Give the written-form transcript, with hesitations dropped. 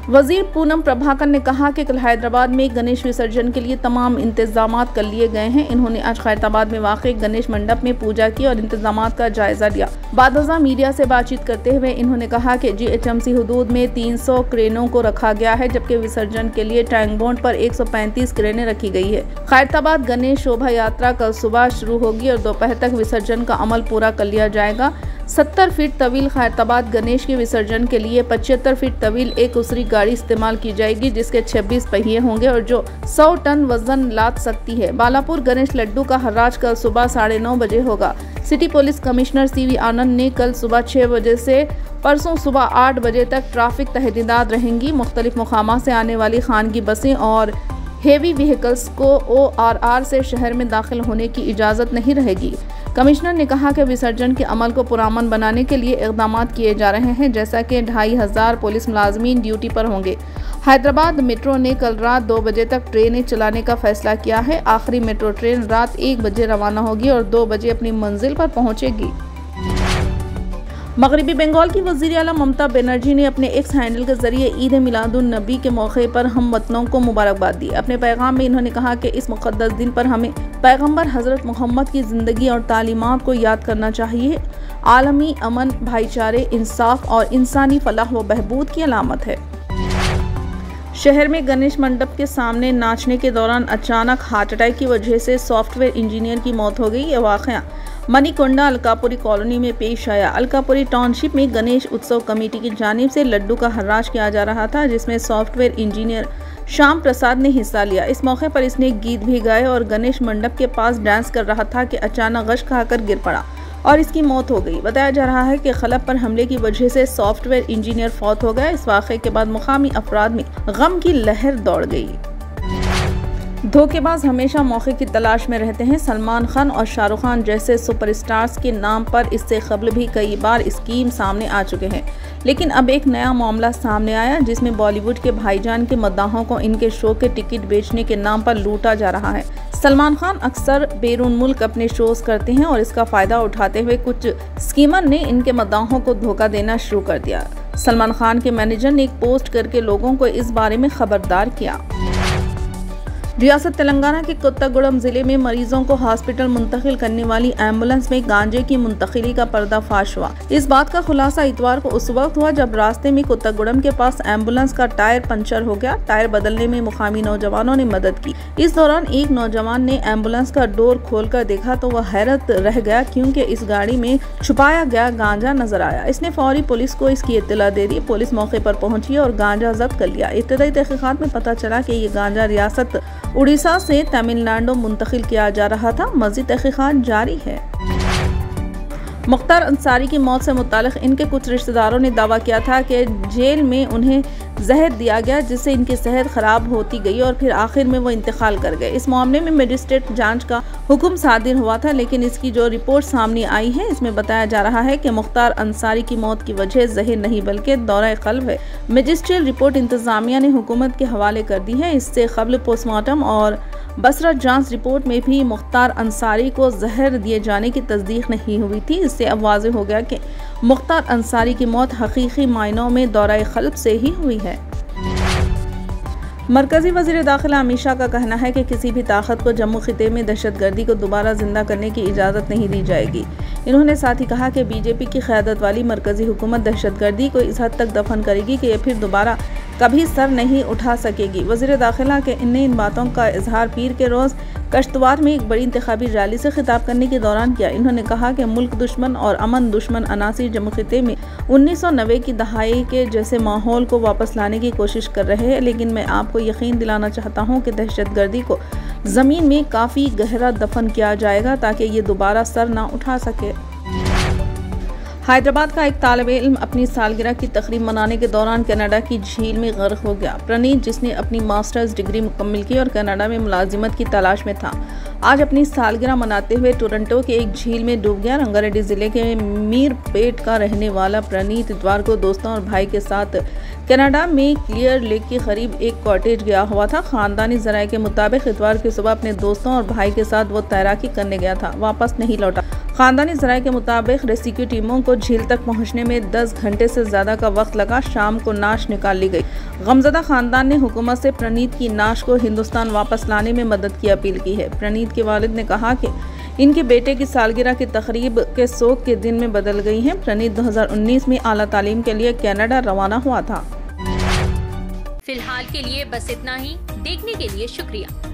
वजीर पूनम प्रभाकर ने कहा कि कल हैदराबाद में गणेश विसर्जन के लिए तमाम इंतजाम कर लिए गए हैं। इन्होंने आज खैरताबाद में वाक़ गणेश मंडप में पूजा की और इंतजाम का जायजा लिया। बादअज़ा मीडिया से बातचीत करते हुए इन्होंने कहा कि GHMC हदूद में 300 क्रेनों को रखा गया है, जबकि विसर्जन के लिए टैंक बॉन्ड पर 135 क्रेनें रखी गई है। खैरताबाद गणेश शोभा यात्रा कल सुबह शुरू होगी और दोपहर तक विसर्जन का अमल पूरा कर लिया जाएगा। 70 फीट तवील खैरताबाद गणेश के विसर्जन के लिए 75 फीट तवील एक उसरी गाड़ी इस्तेमाल की जाएगी, जिसके 26 पहिए होंगे और जो 100 टन वजन लाद सकती है। बालापुर गणेश लड्डू का हर्राज कल सुबह 9:30 बजे होगा। सिटी पुलिस कमिश्नर CV आनंद ने कल सुबह 6 बजे से परसों सुबह 8 बजे तक ट्रैफिक तहदीदात रहेंगी। मुख्तलिफ मुकामात से आने वाली खानगी बसें और हेवी व्हीकल्स को ORR से शहर में दाखिल होने की इजाज़त नहीं रहेगी। कमिश्नर ने कहा कि विसर्जन के अमल को पुरअमन बनाने के लिए इक़दाम किए जा रहे हैं, जैसा कि 2500 पुलिस मुलाजमीन ड्यूटी पर होंगे। हैदराबाद मेट्रो ने कल रात 2 बजे तक ट्रेनें चलाने का फैसला किया है। आखिरी मेट्रो ट्रेन रात 1 बजे रवाना होगी और 2 बजे अपनी मंजिल पर पहुंचेगी। मगरबी बंगाल की वज़ीर आला ममता बनर्जी ने अपने एक्स हैंडल के जरिए ईद मिलादुन नबी के मौके पर हम वतनों को मुबारकबाद दी। अपने पैगाम में इन्होंने कहा कि इस मुक़द्दस दिन पर हमें पैगंबर हज़रत मोहम्मद की ज़िंदगी और तालीमात को याद करना चाहिए। आलमी अमन, भाईचारे, इंसाफ और इंसानी फलाह व बहबूद की अलामत है। शहर में गणेश मंडप के सामने नाचने के दौरान अचानक हार्ट अटैक की वजह से सॉफ्टवेयर इंजीनियर की मौत हो गई। यह वाक़या मनीकोंडा अलकापुरी कॉलोनी में पेश आया। अलकापुरी टाउनशिप में गणेश उत्सव कमेटी की जानिब से लड्डू का हर्राज किया जा रहा था, जिसमें सॉफ्टवेयर इंजीनियर श्याम प्रसाद ने हिस्सा लिया। इस मौके पर इसने गीत भी गाए और गणेश मंडप के पास डांस कर रहा था कि अचानक गश खाकर गिर पड़ा और इसकी मौत हो गई। बताया जा रहा है कि खलब पर हमले की वजह से सॉफ्टवेयर इंजीनियर फौत हो गया। इस वाक़े के बाद मुकामी अफराद में गम की लहर दौड़ गई। धोखेबाज हमेशा मौके की तलाश में रहते हैं। सलमान खान और शाहरुख खान जैसे सुपरस्टार्स के नाम पर इससे कबल भी कई बार स्कीम सामने आ चुके हैं, लेकिन अब एक नया मामला सामने आया जिसमें बॉलीवुड के भाईजान के मद्दाहों को इनके शो के टिकट बेचने के नाम पर लूटा जा रहा है। सलमान खान अक्सर बैरून मुल्क अपने शोज करते हैं और इसका फायदा उठाते हुए कुछ स्कीमर ने इनके मद्दाहों को धोखा देना शुरू कर दिया। सलमान खान के मैनेजर ने एक पोस्ट करके लोगों को इस बारे में खबरदार किया। रियासत तेलंगाना के कोत्तागुड़म जिले में मरीजों को हॉस्पिटल मुंतकिल करने वाली एम्बुलेंस में गांजे की मुंतकिली का पर्दाफाश हुआ। इस बात का खुलासा इतवार को उस वक्त हुआ जब रास्ते में कोत्तागुड़म के पास एम्बुलेंस का टायर पंचर हो गया। टायर बदलने में मुकामी नौजवानों ने मदद की। इस दौरान एक नौजवान ने एम्बुलेंस का डोर खोलकर देखा तो वह हैरत रह गया, क्योंकि इस गाड़ी में छुपाया गया गांजा नजर आया। इसने फौरी पुलिस को इसकी इत्तला दे दी। पुलिस मौके पर पहुंची और गांजा जब्त कर लिया। इब्तदाई तहकीकात में पता चला कि ये गांजा रियासत उड़ीसा से तमिलनाडु मुंतकिल किया जा रहा था। मज़ीद तहकीकात जारी है। मुख्तार अंसारी की मौत से मुतालिक इनके कुछ रिश्तेदारों ने दावा किया था कि जेल में उन्हें जहर दिया गया, जिससे इनकी सेहत खराब होती गई और फिर आखिर में वो इंतकाल कर गए। इस मामले में मजिस्ट्रेट जांच का हुक्म सादिर हुआ था, लेकिन इसकी जो रिपोर्ट सामने आई है इसमें बताया जा रहा है कि मुख्तार अंसारी की मौत की वजह जहर नहीं बल्कि दौरा क़ल्ब है। मजिस्ट्रियल रिपोर्ट इंतजामिया ने हुकूमत के हवाले कर दी है। इससे कबल पोस्टमार्टम और बसरा जांच रिपोर्ट में भी मुख्तार अंसारी को जहर दिए जाने की तस्दीक नहीं हुई थी। इससे अब वाज़ेह हो गया कि मुख्तार अंसारी की मौत हकीकी मायनों में दौरा क़ल्ब से ही हुई है। मरकजी वज़ीर दाखिला अमित शाह का कहना है कि किसी भी ताकत को जम्मू खिते में दहशतगर्दी को दोबारा जिंदा करने की इजाज़त नहीं दी जाएगी। इन्होंने साथ ही कहा कि बीजेपी की क़यादत वाली मरकजी हुकूमत दहशतगर्दी को इस हद तक दफन करेगी कि यह फिर दोबारा कभी सर नहीं उठा सकेगी। वज़ीर दाखिला के ने इन बातों का इजहार पीर के रोज़ कश्तवार में एक बड़ी इंतखाबी रैली से खिताब करने के दौरान किया। इन्होंने कहा कि मुल्क दुश्मन और अमन दुश्मन अनासिर जम्मू खिते में 1990 की दहाई के जैसे माहौल को वापस लाने की कोशिश कर रहे हैं, लेकिन मैं आपको यकीन दिलाना चाहता हूँ कि दहशतगर्दी को ज़मीन में काफ़ी गहरा दफन किया जाएगा ताकि ये दोबारा सर ना उठा सके। हैदराबाद का एक तालिब इल्म अपनी सालगिरह की तकरीब मनाने के दौरान कनाडा की झील में गर्क हो गया। प्रणीत, जिसने अपनी मास्टर्स डिग्री मुकम्मल की और कनाडा में मुलाजिमत की तलाश में था, आज अपनी सालगिरह मनाते हुए टोरंटो के एक झील में डूब गया। रंगारेड्डी जिले के मीरपेट का रहने वाला प्रणीत इतवार को दोस्तों और भाई के साथ कनाडा में क्लियर लेक के करीब एक कॉटेज गया हुआ था। खानदानी जराये के मुताबिक इतवार की सुबह अपने दोस्तों और भाई के साथ वो तैराकी करने गया था, वापस नहीं लौटा। खानदानी जराये के मुताबिक रेस्क्यू टीमों को झील तक पहुंचने में 10 घंटे से ज्यादा का वक्त लगा। शाम को नाश निकाल ली गई। गमजदा खानदान ने हुकूमत से प्रणीत की नाश को हिंदुस्तान वापस लाने में मदद की अपील की है। प्रणीत के वालिद ने कहा कि इनके बेटे की सालगिरह की तकरीब के शोक के दिन में बदल गई है। प्रणीत 2019 में आला तालीम के लिए कनाडा रवाना हुआ था। फिलहाल के लिए बस इतना ही। देखने के लिए शुक्रिया।